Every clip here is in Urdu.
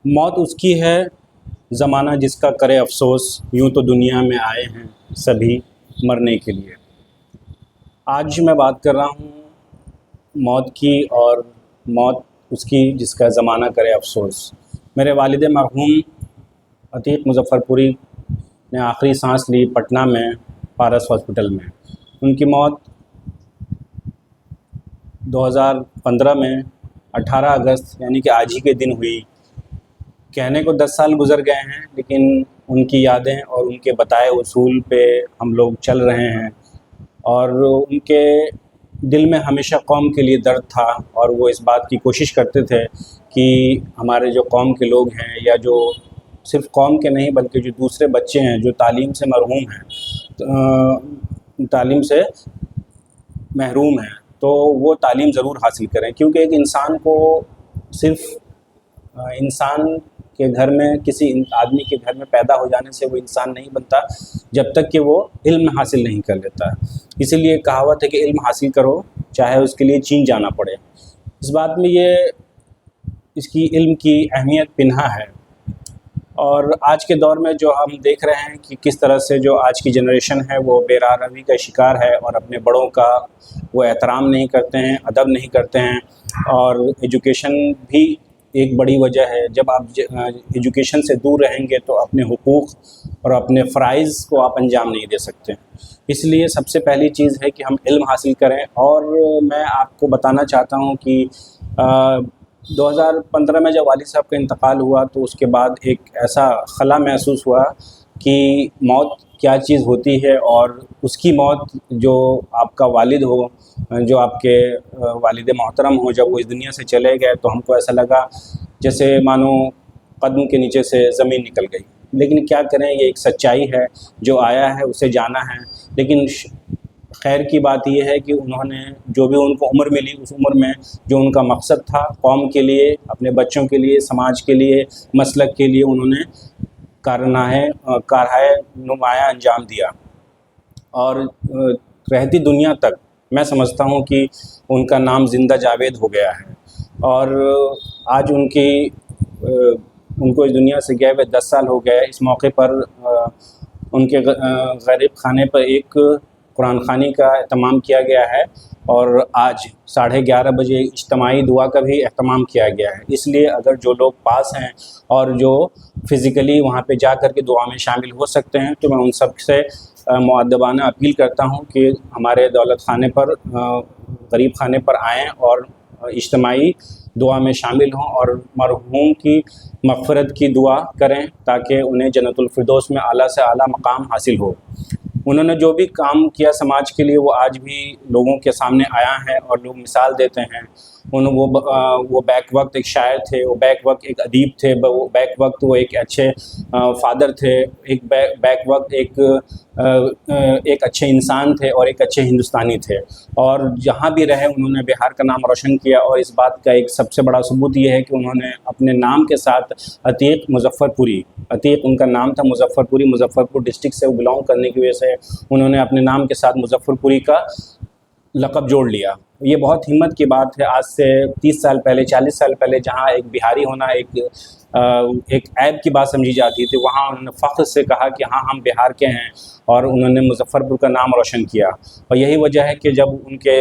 موت اس کی ہے زمانہ جس کا کرے افسوس، یوں تو دنیا میں آئے ہیں سبھی مرنے کے لیے۔ آج میں بات کر رہا ہوں موت کی، اور موت اس کی جس کا زمانہ کرے افسوس۔ میرے والد مرحوم عتیق مظفر پوری نے آخری سانس لی پٹنہ میں پارس ہاسپٹل میں۔ ان کی موت 2015 میں 18 اگست یعنی کہ آج ہی کے دن ہوئی۔ کہنے کو 10 سال گزر گئے ہیں، لیکن ان کی یادیں اور ان کے بتائے اصول پہ ہم لوگ چل رہے ہیں، اور ان کے دل میں ہمیشہ قوم کے لیے درد تھا، اور وہ اس بات کی کوشش کرتے تھے کہ ہمارے جو قوم کے لوگ ہیں، یا جو صرف قوم کے نہیں بلکہ جو دوسرے بچے ہیں جو تعلیم سے محروم ہیں، تعلیم سے محروم ہیں، تو وہ تعلیم ضرور حاصل کریں، کیونکہ ایک انسان کو صرف انسان کے گھر میں، کسی آدمی کے گھر میں پیدا ہو جانے سے وہ انسان نہیں بنتا جب تک کہ وہ علم حاصل نہیں کر لیتا۔ اسی لیے کہاوت ہے کہ علم حاصل کرو چاہے اس کے لیے چین جانا پڑے۔ اس بات میں اس کی علم کی اہمیت پنہا ہے، اور آج کے دور میں جو ہم دیکھ رہے ہیں کہ کس طرح سے جو آج کی جنریشن ہے وہ بے راہ روی کا شکار ہے، اور اپنے بڑوں کا وہ احترام نہیں کرتے ہیں، ادب نہیں کرتے ہیں، اور ایجوکیشن بھی ایک بڑی وجہ ہے۔ جب آپ ایجوکیشن سے دور رہیں گے تو اپنے حقوق اور اپنے فرائض کو آپ انجام نہیں دے سکتے۔ اس لیے سب سے پہلی چیز ہے کہ ہم علم حاصل کریں، اور میں آپ کو بتانا چاہتا ہوں کہ 2015 میں جب والد صاحب کا انتقال ہوا تو اس کے بعد ایک ایسا خلا محسوس ہوا کہ موت کیا چیز ہوتی ہے، اور اس کی موت جو آپ کا والد ہو، جو آپ کے والد محترم ہو، جب وہ اس دنیا سے چلے گئے تو ہم کو ایسا لگا جیسے مانو قدم کے نیچے سے زمین نکل گئی۔ لیکن کیا کریں، یہ ایک سچائی ہے، جو آیا ہے اسے جانا ہے۔ لیکن خیر کی بات یہ ہے کہ انہوں نے جو بھی ان کو عمر ملی، اس عمر میں جو ان کا مقصد تھا قوم کے لیے، اپنے بچوں کے لیے، سماج کے لیے، مسلک کے لیے، انہوں نے کارہائے نمایاں انجام دیا، اور رہتی دنیا تک میں سمجھتا ہوں کہ ان کا نام زندہ جاوید ہو گیا ہے۔ اور آج ان کو اس دنیا سے گئے ہوئے 10 سال ہو گئے۔ اس موقع پر ان کے غریب خانے پر ایک قرآن خوانی کا اہتمام کیا گیا ہے، اور آج 11:30 بجے اجتماعی دعا کا بھی اہتمام کیا گیا ہے۔ اس لیے اگر جو لوگ پاس ہیں اور جو فزیکلی وہاں پہ جا کر کے دعا میں شامل ہو سکتے ہیں، تو میں ان سب سے مؤدبانہ اپیل کرتا ہوں کہ ہمارے دولت خانے پر، غریب خانے پر آئیں اور اجتماعی دعا میں شامل ہوں، اور مرحوم کی مغفرت کی دعا کریں تاکہ انہیں جنت الفردوس میں اعلیٰ سے اعلیٰ مقام حاصل ہو۔ انہوں نے جو بھی کام کیا سماج کے لیے وہ آج بھی لوگوں کے سامنے آیا ہے، اور لوگ مثال دیتے ہیں۔ وہ بیک وقت ایک شاعر تھے، وہ بیک وقت ایک ادیب تھے، وہ بیک وقت وہ ایک اچھے فادر تھے، ایک بیک وقت ایک اچھے انسان تھے، اور ایک اچھے ہندوستانی تھے، اور جہاں بھی رہے انہوں نے بہار کا نام روشن کیا۔ اور اس بات کا ایک سب سے بڑا ثبوت یہ ہے کہ انہوں نے اپنے نام کے ساتھ عتیق مظفر پوری، عتیق ان کا نام تھا، مظفر پوری، مظفر پور ڈسٹرکٹ سے وہ بلانگ کرنے کی وجہ سے انہوں نے اپنے نام کے ساتھ مظفر پوری کا لقب جوڑ لیا۔ یہ بہت ہمت کی بات ہے۔ آج سے 30 سال پہلے، 40 سال پہلے جہاں ایک بہاری ہونا ایک عیب کی بات سمجھی جاتی تھی، وہاں انہوں نے فخر سے کہا کہ ہاں ہم بہار کے ہیں، اور انہوں نے مظفر پور کا نام روشن کیا۔ اور یہی وجہ ہے کہ جب ان کے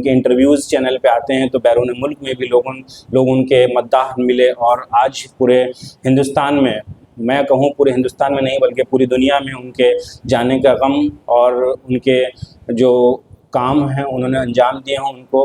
انٹرویوز چینل پہ آتے ہیں تو بیرون ملک میں بھی لوگ ان کے مداح ملے، اور آج پورے ہندوستان میں کہوں پورے ہندوستان میں نہیں بلکہ پوری دنیا میں ان کے جانے کا غم، اور ان کے جو کام ہیں انہوں نے انجام دیے ہیں، ان کو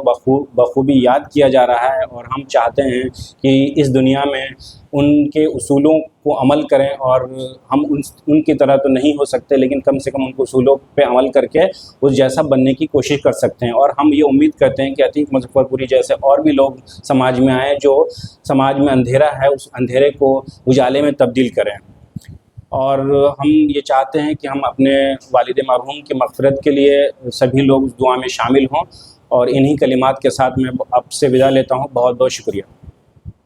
بخوبی یاد کیا جا رہا ہے۔ اور ہم چاہتے ہیں کہ اس دنیا میں ان کے اصولوں کو عمل کریں، اور ہم ان کی طرح تو نہیں ہو سکتے، لیکن کم سے کم ان کے اصولوں پہ عمل کر کے اس جیسا بننے کی کوشش کر سکتے ہیں۔ اور ہم یہ امید کرتے ہیں کہ عتیق مظفر پوری جیسے اور بھی لوگ سماج میں آئیں، جو سماج میں اندھیرا ہے اس اندھیرے کو اجالے میں تبدیل کریں۔ اور ہم یہ چاہتے ہیں کہ ہم اپنے والد مرحوم کی مغفرت کے لیے سبھی لوگ اس دعا میں شامل ہوں، اور انہی کلمات کے ساتھ میں اب سے وداع لیتا ہوں۔ بہت بہت شکریہ۔